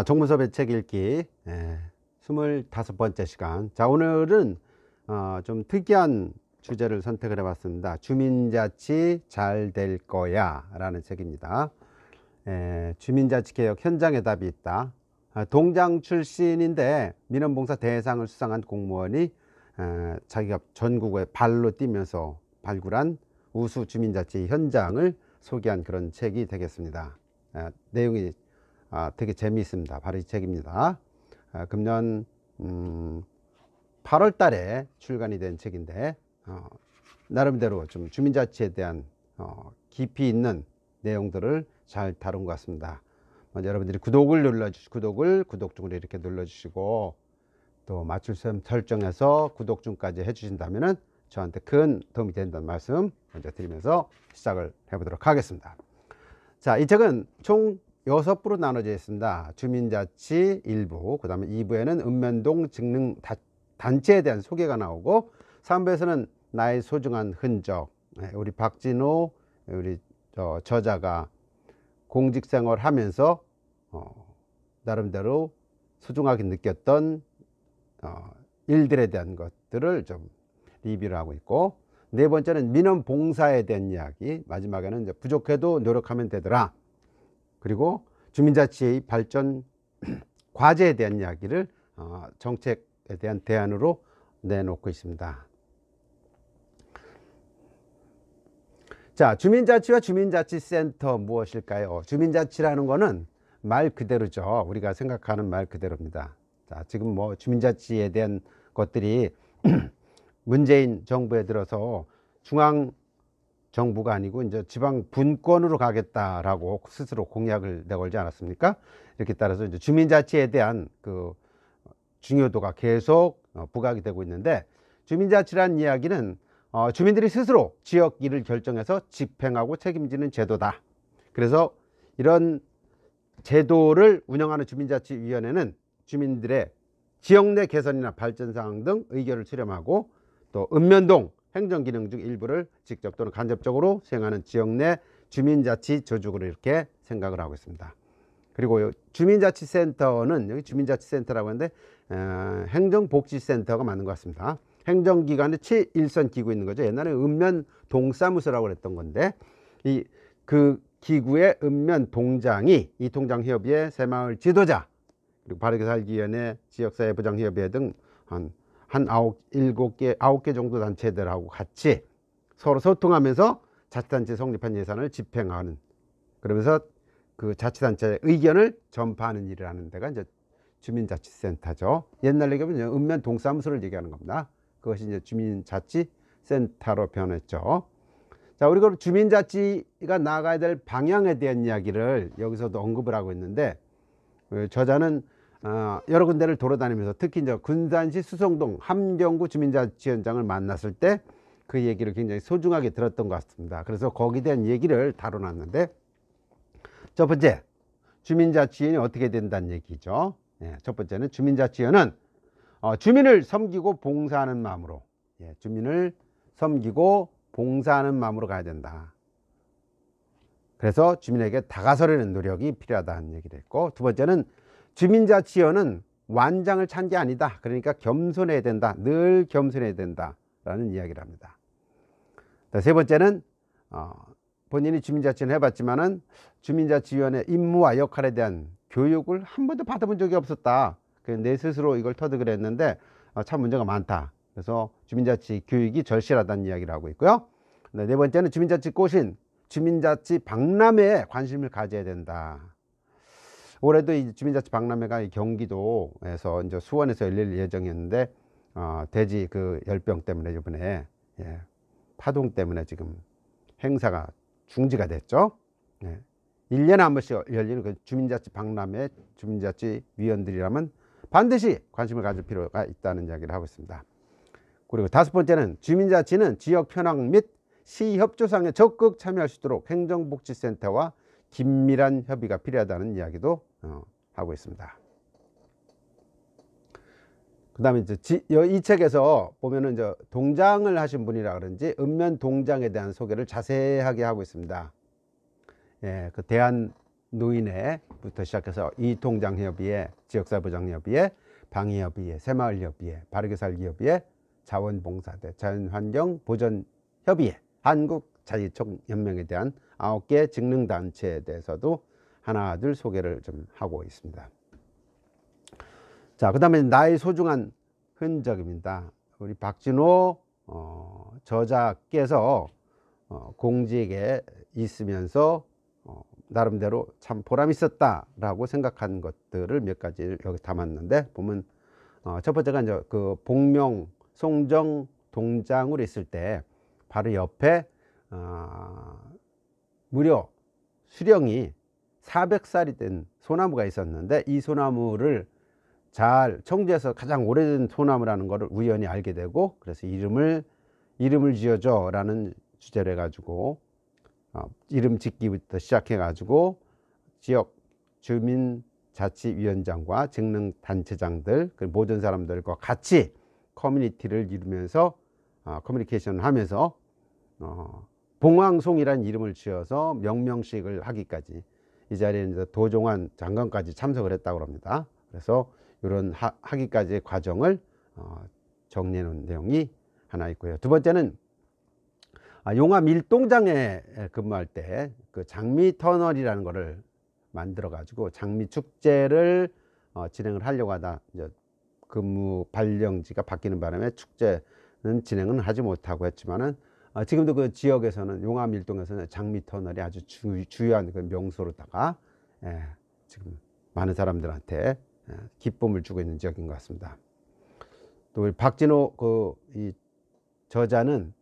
정문섭의 책 읽기 25번째 시간. 자, 오늘은 좀 특이한 주제를 선택을 해봤습니다. 주민자치 잘 될 거야 라는 책입니다. 주민자치개혁 현장에 답이 있다. 동장 출신인데 민원봉사 대상을 수상한 공무원이 자기가 전국에 발로 뛰면서 발굴한 우수 주민자치 현장을 소개한 그런 책이 되겠습니다. 내용이 되게 재미있습니다. 바로 이 책입니다. 금년 8월 달에 출간이 된 책인데 나름대로 좀 주민자치에 대한 깊이 있는 내용들을 잘 다룬 것 같습니다. 먼저 여러분들이 구독 중으로 이렇게 눌러주시고 또 맞춤 설정해서 구독 중까지 해주신다면 저한테 큰 도움이 된다는 말씀 먼저 드리면서 시작을 해보도록 하겠습니다. 자, 이 책은 총 6부로 나눠져 있습니다. 주민자치 1부, 그 다음에 2부에는 읍면동 직능단체에 대한 소개가 나오고 3부에서는 나의 소중한 흔적, 우리 박진호 우리 저자가 공직생활 하면서 나름대로 소중하게 느꼈던 일들에 대한 것들을 좀 리뷰를 하고 있고, 네 번째는 민원 봉사에 대한 이야기, 마지막에는 이제 부족해도 노력하면 되더라, 그리고 주민자치의 발전 과제에 대한 이야기를 정책에 대한 대안으로 내놓고 있습니다. 자, 주민자치와 주민자치센터 무엇일까요? 주민자치라는 거는 말 그대로죠. 우리가 생각하는 말 그대로입니다. 자, 지금 뭐 주민자치에 대한 것들이 문재인 정부에 들어서 중앙 정부가 아니고 이제 지방 분권으로 가겠다라고 스스로 공약을 내걸지 않았습니까? 이렇게 따라서 이제 주민자치에 대한 그 중요도가 계속 부각이 되고 있는데, 주민자치라는 이야기는 주민들이 스스로 지역 일을 결정해서 집행하고 책임지는 제도다. 그래서 이런 제도를 운영하는 주민자치위원회는 주민들의 지역 내 개선이나 발전 사항 등 의견을 수렴하고 또 읍면동 행정기능 중 일부를 직접 또는 간접적으로 수행하는 지역 내 주민자치 조직으로 이렇게 생각을 하고 있습니다. 그리고 주민자치센터는 여기 주민자치센터라고 하는데 행정복지센터가 맞는 것 같습니다. 행정기관의 최일선 기구 있는 거죠. 옛날에 읍면동사무소라고 했던 건데 그 기구의 읍면동장이 이 동장협의회, 새마을 지도자, 그리고 바르게 살기위원회, 지역사회보장협의회 등 한 9개 정도 단체들하고 같이 서로 소통하면서 자치단체 성립한 예산을 집행하는, 그러면서 그 자치단체의 의견을 전파하는 일을 하는 데가 이제 주민자치센터죠. 옛날 얘기하면 읍면 동사무소를 얘기하는 겁니다. 그것이 이제 주민자치센터로 변했죠. 자, 우리가 주민자치가 나가야 될 방향에 대한 이야기를 여기서도 언급을 하고 있는데, 저자는 여러 군데를 돌아다니면서 특히 이제 군산시 수성동 함경구 주민자치위원장을 만났을 때 그 얘기를 굉장히 소중하게 들었던 것 같습니다. 그래서 거기에 대한 얘기를 다뤄놨는데, 첫 번째, 주민자치위원이 어떻게 된다는 얘기죠. 첫 번째는 주민자치위원은 주민을 섬기고 봉사하는 마음으로, 주민을 섬기고 봉사하는 마음으로 가야 된다. 그래서 주민에게 다가서려는 노력이 필요하다는 얘기를 했고, 두 번째는 주민자치위원은 완장을 찬 게 아니다. 그러니까 겸손해야 된다. 늘 겸손해야 된다라는 이야기를 합니다. 세 번째는 본인이 주민자치는 해봤지만은 주민자치위원회 임무와 역할에 대한 교육을 한 번도 받아본 적이 없었다. 내 스스로 이걸 터득을 했는데 참 문제가 많다. 그래서 주민자치 교육이 절실하다는 이야기를 하고 있고요. 네 번째는 주민자치 꽃인 주민자치 박람회에 관심을 가져야 된다. 올해도 이 주민자치 박람회가 경기도에서 이제 수원에서 열릴 예정이었는데 돼지 그 열병 때문에 이번에 파동 때문에 지금 행사가 중지가 됐죠. 1년에 한 번씩 열리는 그 주민자치 박람회, 주민자치 위원들이라면 반드시 관심을 가질 필요가 있다는 이야기를 하고 있습니다. 그리고 다섯 번째는 주민자치는 지역 편학 및 시협조상에 적극 참여할 수 있도록 행정복지센터와 긴밀한 협의가 필요하다는 이야기도 하고 있습니다. 그 다음에 이제 이 책에서 보면은 이제 동장을 하신 분이라 그런지 읍면 동장에 대한 소개를 자세하게 하고 있습니다. 그 대한 노인회부터 시작해서 이통장협의회, 지역사회보장협의회, 방위협의회, 새마을협의회, 바르게살기협의회, 자원봉사대, 자연환경보전협의회, 한국자유총연맹에 대한 9개 직능단체에 대해서도 하나 둘 소개를 좀 하고 있습니다. 자, 그 다음에 나의 소중한 흔적입니다. 우리 박진호 저자께서 공직에 있으면서 나름대로 참 보람 있었다라고 생각한 것들을 몇 가지 여기 담았는데, 보면 첫 번째가 이제 그 복명 송정 동장으로 있을 때 바로 옆에 무려 수령이 400살이 된 소나무가 있었는데, 이 소나무를 잘 청주에서 가장 오래된 소나무라는 것을 우연히 알게 되고, 그래서 이름을 지어줘 라는 주제로 해가지고 이름 짓기부터 시작해 가지고 지역 주민자치위원장과 직능단체장들, 모든 사람들과 같이 커뮤니티를 이루면서 커뮤니케이션을 하면서 봉황송이라는 이름을 지어서 명명식을 하기까지, 이 자리에 이제 도종환 장관까지 참석을 했다고 합니다. 그래서 이런 하기까지의 과정을 정리해 놓은 내용이 하나 있고요. 두 번째는 용암 일동장에 근무할 때 그 장미 터널이라는 거를 만들어 가지고 장미 축제를 진행을 하려고 하다 이제 근무 발령지가 바뀌는 바람에 축제는 진행은 하지 못하고 했지만은, 지금도 그 지역에서는 용암 일동에서는 장미 터널이 아주 주요한 그 명소로다가 지금 많은 사람들한테 기쁨을 주고 있는 지역인 것 같습니다. 또 박진호 이 저자는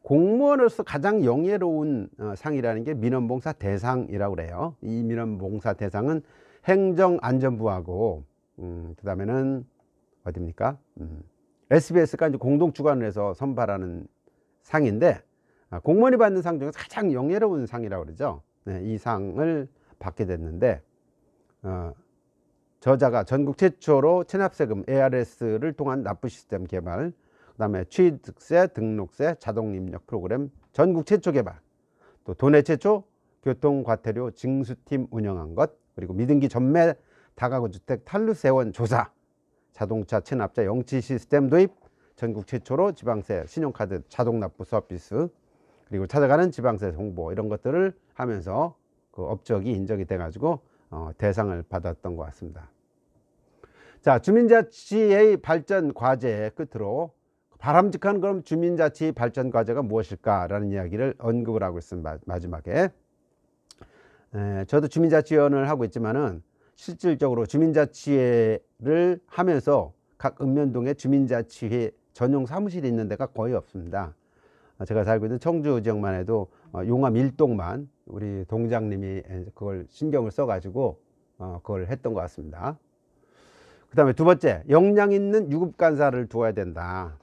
공무원으로서 가장 영예로운 상이라는 게 민원봉사 대상이라고 그래요. 이 민원봉사 대상은 행정안전부하고 그 다음에는 어디입니까? SBS가 이제 공동 주관을 해서 선발하는 상인데, 공무원이 받는 상 중에서 가장 영예로운 상이라고 그러죠. 이 상을 받게 됐는데, 저자가 전국 최초로 체납세금 ARS를 통한 납부 시스템 개발, 그 다음에 취득세, 등록세, 자동 입력 프로그램 전국 최초 개발, 또 도내 최초 교통과태료 징수팀 운영한 것, 그리고 미등기 전매 다가구 주택 탈루세원 조사, 자동차 체납자 영치 시스템 도입, 전국 최초로 지방세 신용카드 자동 납부 서비스, 그리고 찾아가는 지방세 홍보, 이런 것들을 하면서 그 업적이 인정이 돼 가지고 대상을 받았던 것 같습니다. 자, 주민자치의 발전 과제 끝으로 바람직한 그럼 주민자치 발전 과제가 무엇일까라는 이야기를 언급을 하고 있습니다. 마지막에 저도 주민자치위원을 하고 있지만은 실질적으로 주민자치회를 하면서 각 읍면동에 주민자치회 전용 사무실이 있는 데가 거의 없습니다. 제가 살고 있는 청주 지역만 해도 용암 일동만 우리 동장님이 그걸 신경을 써 가지고 그걸 했던 것 같습니다. 그 다음에 두 번째, 역량 있는 유급간사를 두어야 된다.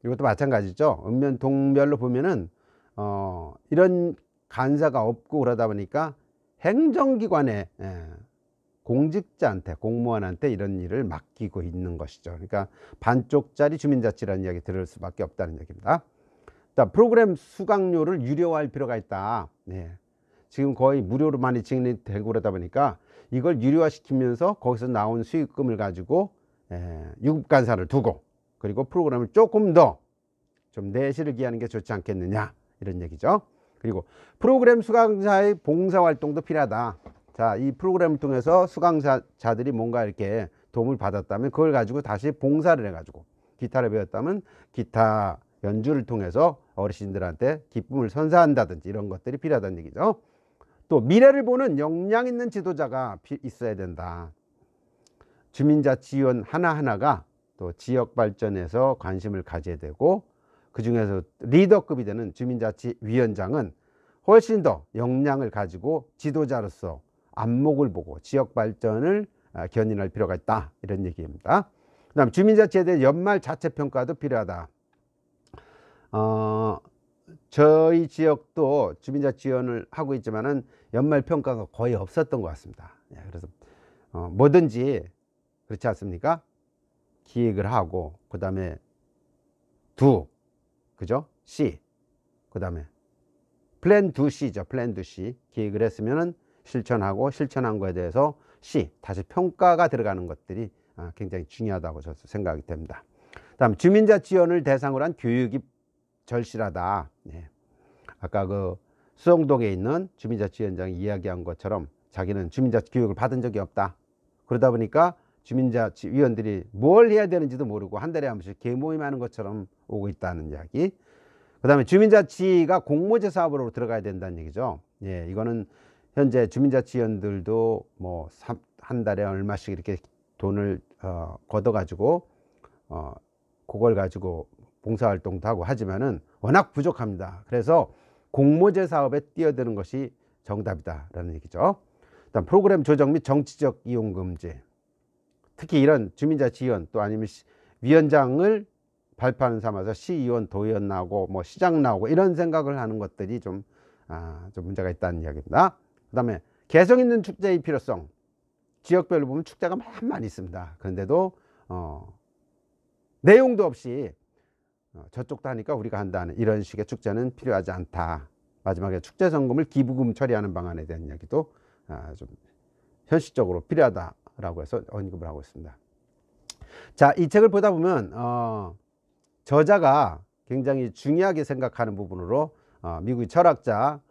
이것도 마찬가지죠. 읍면 동별로 보면은 이런 간사가 없고 그러다 보니까 행정기관에 공직자한테, 공무원한테 이런 일을 맡기고 있는 것이죠. 그러니까 반쪽짜리 주민자치라는 이야기 들을 수밖에 없다는 얘기입니다. 프로그램 수강료를 유료화할 필요가 있다. 지금 거의 무료로 많이 진행이 되고 그러다 보니까 이걸 유료화 시키면서 거기서 나온 수익금을 가지고 유급간사를 두고, 그리고 프로그램을 조금 더 좀 내실을 기하는 게 좋지 않겠느냐, 이런 얘기죠. 그리고 프로그램 수강자의 봉사활동도 필요하다. 자, 이 프로그램을 통해서 수강자들이 뭔가 이렇게 도움을 받았다면 그걸 가지고 다시 봉사를 해가지고, 기타를 배웠다면 기타 연주를 통해서 어르신들한테 기쁨을 선사한다든지 이런 것들이 필요하다는 얘기죠. 또 미래를 보는 역량 있는 지도자가 있어야 된다. 주민자치위원 하나하나가 또 지역 발전에서 관심을 가져야 되고, 그 중에서 리더급이 되는 주민자치위원장은 훨씬 더 역량을 가지고 지도자로서 안목을 보고 지역 발전을 견인할 필요가 있다, 이런 얘기입니다. 그 다음 주민자치에 대한 연말 자체평가도 필요하다. 저희 지역도 주민자치위원을 하고 있지만은 연말 평가가 거의 없었던 것 같습니다. 그래서 뭐든지 그렇지 않습니까? 기획을 하고, 그 다음에 그죠? C, 그 다음에 플랜 두 C죠. 플랜 두 C. 계획을 했으면은 실천하고 실천한 거에 대해서 C, 다시 평가가 들어가는 것들이 굉장히 중요하다고 저도 생각이 됩니다. 다음 주민자 지원을 대상으로 한 교육이 절실하다. 네. 아까 그 수영동에 있는 주민자 지원장이 이야기한 것처럼 자기는 주민자 교육을 받은 적이 없다. 그러다 보니까 주민자 위원들이 뭘 해야 되는지도 모르고 한 달에 한 번씩 개모임하는 것처럼 오고 있다는 이야기. 그 다음에 주민자치가 공모제 사업으로 들어가야 된다는 얘기죠. 예, 이거는 현재 주민자치위원들도 뭐 한 달에 얼마씩 이렇게 돈을 걷어 가지고 그걸 가지고 봉사활동도 하고 하지만은 워낙 부족합니다. 그래서 공모제 사업에 뛰어드는 것이 정답이다라는 얘기죠. 그다음 프로그램 조정 및 정치적 이용 금지. 특히 이런 주민자치위원 또 아니면 위원장을 발판을 삼아서 시의원, 도의원 나오고 뭐 시장 나오고 이런 생각을 하는 것들이 좀 문제가 있다는 이야기입니다. 그 다음에 개성 있는 축제의 필요성. 지역별로 보면 축제가 많이 있습니다. 그런데도 내용도 없이 저쪽도 하니까 우리가 한다는 이런 식의 축제는 필요하지 않다. 마지막에 축제성금을 기부금 처리하는 방안에 대한 이야기도 좀 현실적으로 필요하다라고 해서 언급을 하고 있습니다. 자, 이 책을 보다 보면 저자가 굉장히 중요하게 생각하는 부분으로 미국의 철학자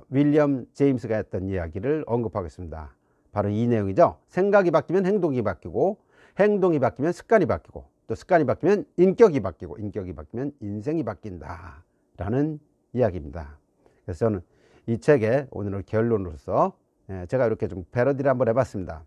윌리엄 제임스가 했던 이야기를 언급하겠습니다. 바로 이 내용이죠. 생각이 바뀌면 행동이 바뀌고, 행동이 바뀌면 습관이 바뀌고, 또 습관이 바뀌면 인격이 바뀌고, 인격이 바뀌면 인생이 바뀐다 라는 이야기입니다. 그래서 저는 이 책의 오늘의 결론으로서 제가 이렇게 좀 패러디를 한번 해봤습니다.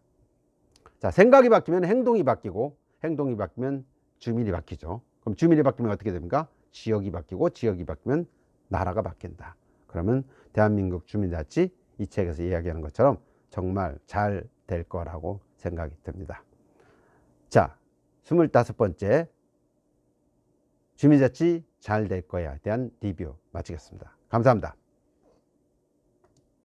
자, 생각이 바뀌면 행동이 바뀌고, 행동이 바뀌면 주민이 바뀌죠. 그럼 주민이 바뀌면 어떻게 됩니까? 지역이 바뀌고, 지역이 바뀌면 나라가 바뀐다. 그러면 대한민국 주민자치 이 책에서 이야기하는 것처럼 정말 잘 될 거라고 생각이 듭니다. 자, 25번째 주민자치 잘 될 거야에 대한 리뷰 마치겠습니다. 감사합니다.